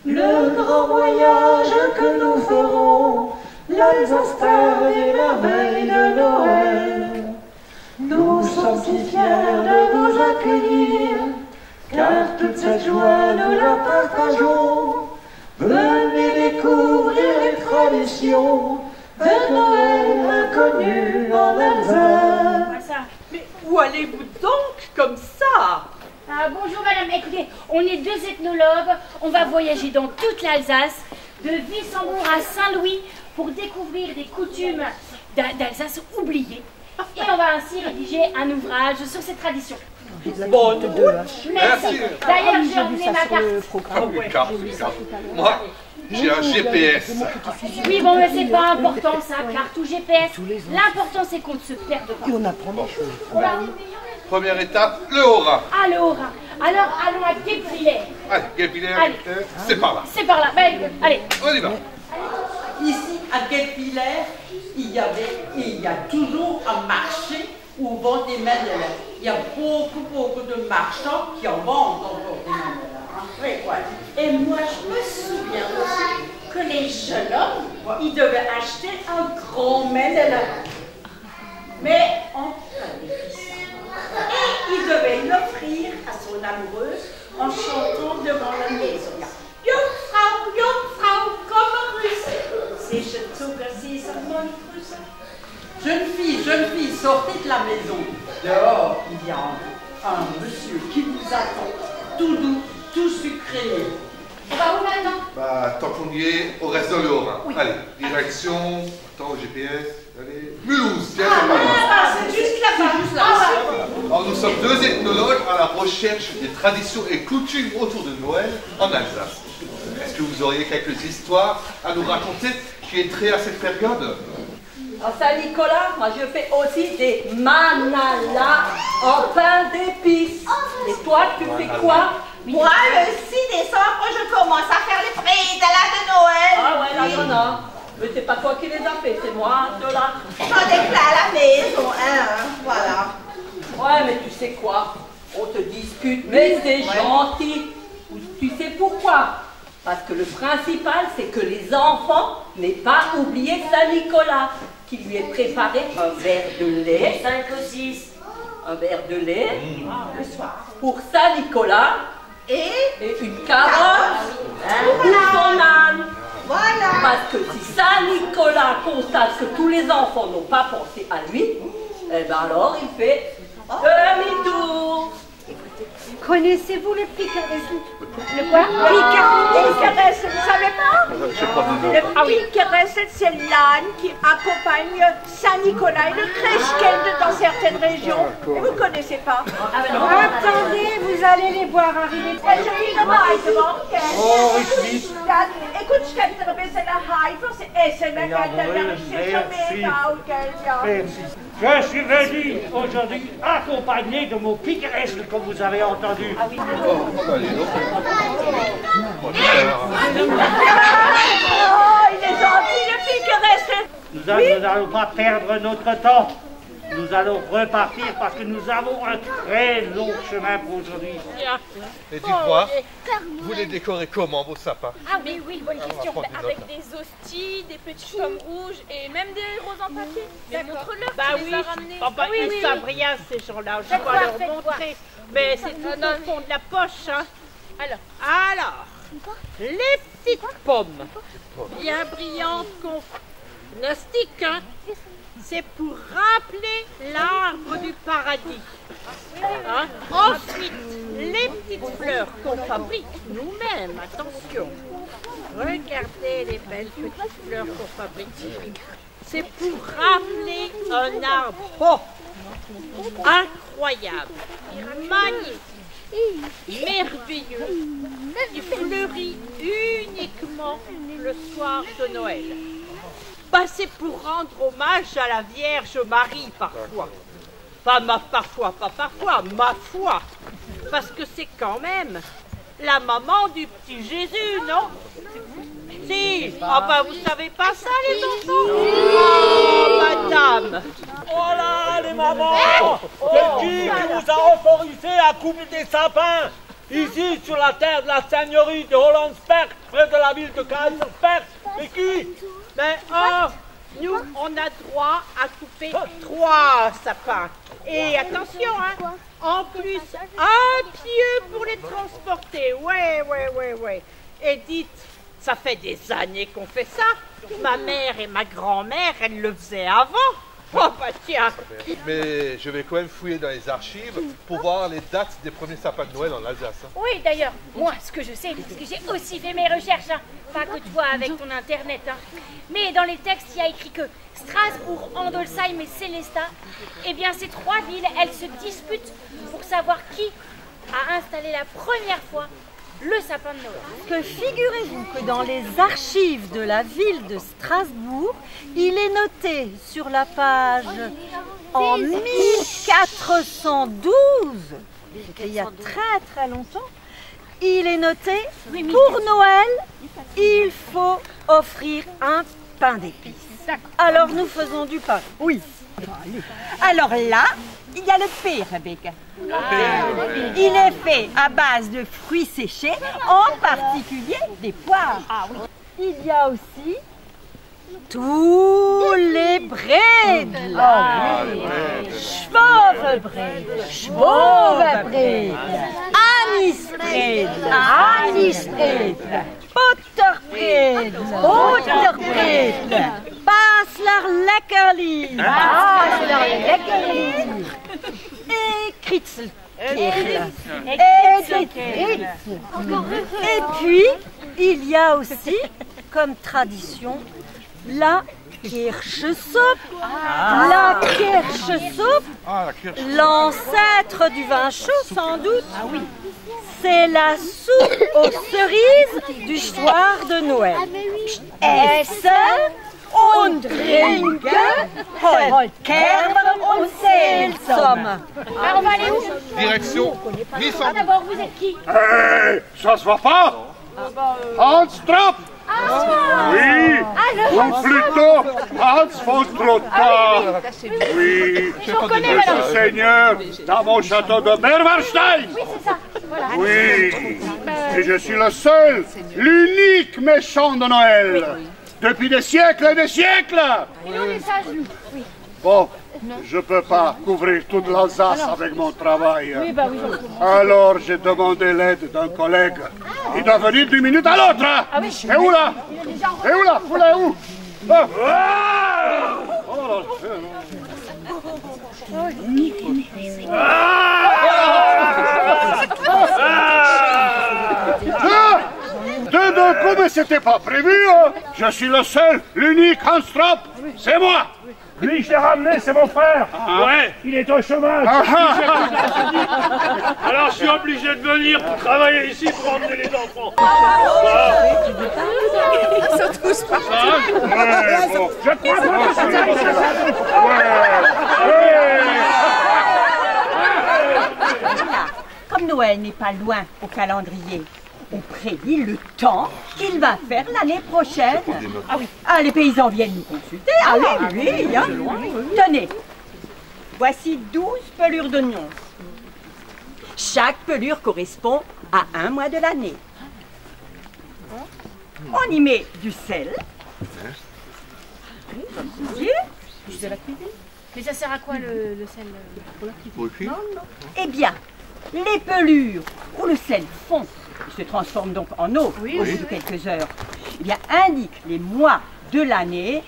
le grand voyage que nous ferons, l'Alsace terre des merveilles de Noël. Nous sommes si fiers de vous accueillir, car toute cette joie nous la partageons. Venez découvrir les traditions de Noël inconnues en Alsace. Mais où allez-vous donc comme ça? Bonjour madame, écoutez, on est deux ethnologues, on va voyager dans toute l'Alsace, de Wissembourg à Saint-Louis, pour découvrir des coutumes d'Alsace oubliées. Et on va ainsi rédiger un ouvrage sur ces traditions. Bonne route. Merci. D'ailleurs, j'ai emmené ma carte. Moi, j'ai un GPS. Oui, bon, mais c'est pas important ça, carte ou GPS. L'important, c'est qu'on ne se perde pas. Et on apprend des choses. Première étape, le Haut-Rhin. Ah, le Haut-Rhin. Alors, allons à Guebwiller. Allez, Guebwiller, c'est par là. C'est par là. Ben, allez. On y va. Ici, à Guebwiller, il y avait et il y a toujours un marché où on vend des madeleines. Il y a beaucoup de marchands qui en vendent encore des madeleines. Oui, ouais. Et moi, je me souviens aussi que les jeunes hommes, ils devaient acheter un grand madeleine. Mais en et il devait l'offrir à son amoureuse en chantant devant la maison. Jungfrau, Jungfrau, komm rüß. Sicher Zucker, sie ist mon Grüße. Jeune fille, sortez de la maison. Dehors, il y a un monsieur qui vous attend, tout doux, tout sucré. On va où maintenant? Bah, tant qu'on y est, on reste dans le Haut-Rhin. Oui. Allez, direction, attends, GPS, allez, Mulhouse, tiens, c'est pas là. C'est juste là-bas. Alors, nous sommes deux ethnologues à la recherche des traditions et coutumes autour de Noël en Alsace. Est-ce que vous auriez quelques histoires à nous raconter qui est trait à cette période? À Saint-Nicolas, moi je fais aussi des manalas en pain d'épices. Et toi, tu fais quoi? Moi, le 6 décembre, je commence à faire les frites de Noël. Ah ouais, là, y'en a. Mais c'est pas toi qui les as fait, c'est moi, de là. J'en ai plein à la maison, hein, voilà. Ouais, mais tu sais quoi? On te discute, mais c'est gentil. Tu sais pourquoi? Parce que le principal, c'est que les enfants n'aient pas oublié Saint-Nicolas, qui lui ait préparé un verre de lait. 5 ou 6. Un verre de lait le soir pour Saint-Nicolas et une carotte pour son âne. Voilà. Parce que si Saint-Nicolas constate que tous les enfants n'ont pas pensé à lui, eh ben alors il fait demi-tour. Connaissez-vous le picaresque? Le quoi? Picaresque, vous savez pas? Le picaresque, c'est l'âne qui accompagne Saint-Nicolas et le Christkind dans certaines régions. Et vous connaissez pas? Attendez, vous allez les voir arriver. Écoute, je kann dir ein bisschen helfen. Essen, wir Merci. Je suis venu aujourd'hui accompagné de mon picaresque, comme vous avez entendu. Ah oui. il est gentil, le picaresque. Nous n'allons pas perdre notre temps. Nous allons repartir parce que nous avons un très long chemin pour aujourd'hui. Et dites-moi, vous les décorez comment, vos sapins? Ah mais oui, bonne question. Avec des hosties, des petites pommes rouges et même des roses en papier. Mais montre-leur, tu les as ramenés. Ils savent rien ces gens-là, je vais leur montrer. Mais c'est tout au fond de la poche. Hein. Alors, les petites pommes, bien brillantes, gnostiques, hein. C'est pour rappeler l'arbre du paradis. Hein? Ensuite, les petites fleurs qu'on fabrique nous-mêmes, attention. Regardez les belles petites fleurs qu'on fabrique. C'est pour rappeler un arbre incroyable, magnifique, merveilleux, qui fleurit uniquement le soir de Noël. Bah, c'est pour rendre hommage à la Vierge Marie parfois. Pas parfois, ma foi. Parce que c'est quand même la maman du petit Jésus, non? Si, ah bah vous savez pas ça les enfants? Oh madame! Oh là les mamans! C'est qui vous a autorisé à couper des sapins? ici sur la terre de la seigneurie de Hollandsberg, près de la ville de Kaisersberg. Mais qui? Mais nous, on a droit à couper 3 sapins. Et attention, hein, en plus, un pieu pour les transporter. Ouais. Et dites, ça fait des années qu'on fait ça. Ma mère et ma grand-mère, elles le faisaient avant. Oh bah tiens. Mais je vais quand même fouiller dans les archives pour voir les dates des premiers sapins de Noël en Alsace. Hein. Oui, d'ailleurs, moi, ce que je sais, parce que j'ai aussi fait mes recherches, hein, pas que toi avec ton internet, hein. Mais dans les textes, il y a écrit que Strasbourg, Andolsheim et Célestat, eh bien, ces 3 villes, elles se disputent pour savoir qui a installé la première fois le sapin de Noël. Que figurez-vous que dans les archives de la ville de Strasbourg, il est noté sur la page en 1412, c'était il y a très longtemps, il est noté pour Noël, il faut offrir un pain d'épices. Alors nous faisons du pain. Oui. Alors là, il y a le P, Rebecca. Il est fait à base de fruits séchés, en particulier des poires. Il y a aussi tous les bredel. Schwovenbredel, Anisbredel, Butterbredel, Basler Leckerli, et Kritzelkirche. Et puis, il y a aussi, comme tradition, la Kirschsuppe. La Kirschsuppe, l'ancêtre du vin chaud sans doute. C'est la soupe aux cerises du soir de Noël. Essen und trinken, Kerber und Seltsam. Alors, on va aller où? Direction Wissembourg. D'abord, vous êtes qui? Ça se voit pas? Hans Trapp. Oui, ou plutôt Hans von Trotta. Oui, je suis seigneur dans mon château de Berwarstein. Oui, c'est ça. Voilà. Oui, et je suis le seul, l'unique méchant de Noël. Depuis des siècles et des siècles. Et nous, on est sages, nous. Oui. Bon, je peux pas couvrir toute l'Alsace avec mon travail. Oui, bah oui. Alors j'ai demandé l'aide d'un collègue. Il doit venir d'une minute à l'autre. Hein. Ah oui. Et où là? Et où là? Vous là où? Deux d'un coup, mais c'était pas prévu. Hein. Je suis le seul, l'unique Hans Trapp. C'est moi. Lui, je l'ai ramené, c'est mon frère. Ouais. Il est au chômage. Alors, je suis obligé de venir pour travailler ici pour emmener les enfants. Ils sont tous partis. Bon. Je crois pas que c'est Comme Noël n'est pas loin au calendrier, on prédit le temps qu'il va faire l'année prochaine. Ah oui. Ah, les paysans viennent nous consulter. Ah oui. Hein. Tenez, voici 12 pelures d'oignons. Chaque pelure correspond à un mois de l'année. On y met du sel. Mais ça sert à quoi le sel? Eh bien, les pelures où le sel fond et se transforme donc en eau au bout de quelques heures, eh bien, indiquent les mois de l'année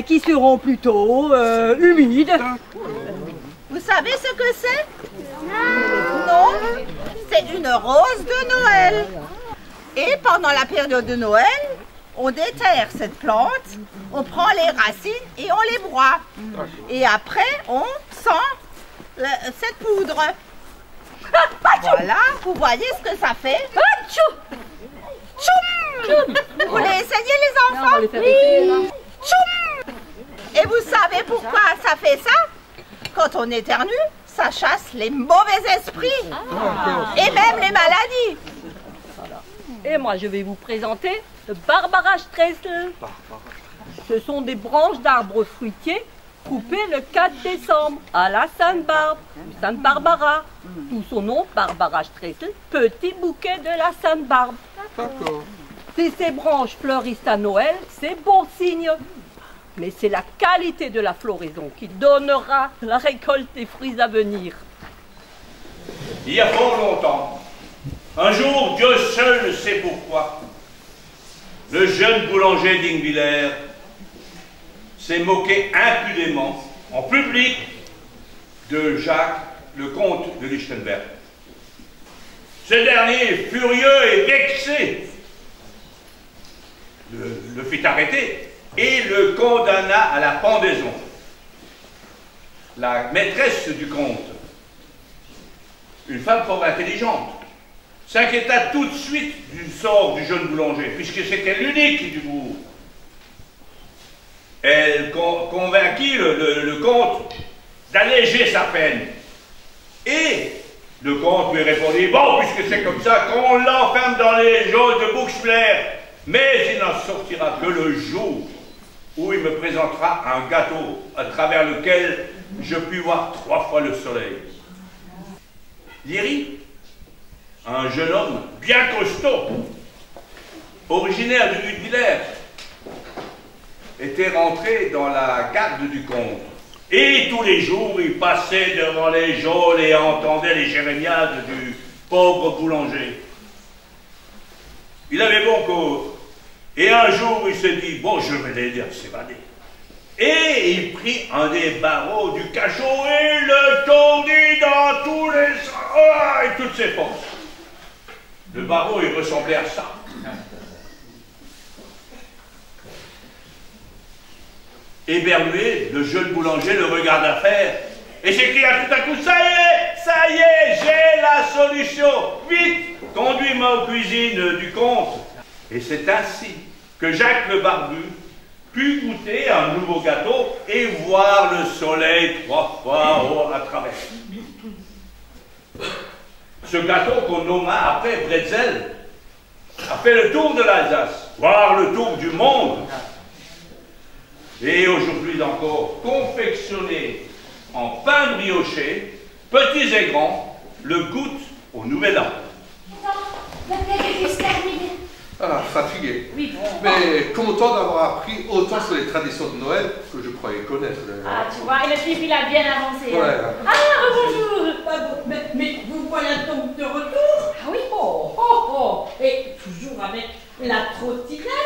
qui seront plutôt humides. Vous savez ce que c'est? Non, c'est une rose de Noël. Et pendant la période de Noël, on déterre cette plante, on prend les racines et on les broie. Et après, on sent cette poudre. Voilà, vous voyez ce que ça fait? Vous voulez essayer les enfants? Oui. Et vous savez pourquoi ça fait ça? Quand on éternue, ça chasse les mauvais esprits et même les maladies. Et moi, je vais vous présenter le Barbara Streisel. Ce sont des branches d'arbres fruitiers coupées le 4 décembre à la Sainte-Barbe, Sainte-Barbara. D'où son nom, Barbara Streisel, petit bouquet de la Sainte Barbe. D'accord. Si ces branches fleurissent à Noël, c'est bon signe. Mais c'est la qualité de la floraison qui donnera la récolte des fruits à venir. Il y a fort longtemps, un jour, Dieu seul sait pourquoi, le jeune boulanger d'Ingviller s'est moqué impudemment, en public, de Jacques, le comte de Lichtenberg. Ce dernier, furieux et vexé, le fit arrêter et le condamna à la pendaison. La maîtresse du comte, une femme fort intelligente, s'inquiéta tout de suite du sort du jeune boulanger, puisque c'était l'unique du bourg. Elle convainquit le comte d'alléger sa peine. Et le comte lui répondit, bon, puisque c'est comme ça, qu'on l'enferme dans les geôles de Buxmüller, mais il n'en sortira que le jour où il me présentera un gâteau à travers lequel je puis voir 3 fois le soleil. Liéry, un jeune homme bien costaud, originaire de Ludwiller, était rentré dans la garde du comte. Et tous les jours, il passait devant les geôles et entendait les jérémiades du pauvre boulanger. Il avait bon cours. Et un jour, il se dit, bon, je vais l'aider à s'évader. Et il prit un des barreaux du cachot et le tordit dans tous les sens, et toutes ses forces. Le barreau, il ressemblait à ça. Éberlué, le jeune boulanger le regarda faire et s'écria tout à coup, ça y est, j'ai la solution. Vite, conduis-moi aux cuisines du comte. Et c'est ainsi que Jacques le Barbu put goûter un nouveau gâteau et voir le soleil 3 fois haut à travers. Ce gâteau qu'on nomma après Bretzel a fait le tour de l'Alsace, voire le tour du monde. Et aujourd'hui encore, confectionné en pain brioché, petits et grands, le goûte au Nouvel An. La blague est terminée. Ah, fatigué. Oui, bon. Mais content d'avoir appris autant sur les traditions de Noël que je croyais connaître. Ah, tu vois, et le type, il a bien avancé. Ouais. Hein. Ah, rebonjour. Mais vous voilà donc de retour? Ah oui. Oh. Et toujours avec la trottinette?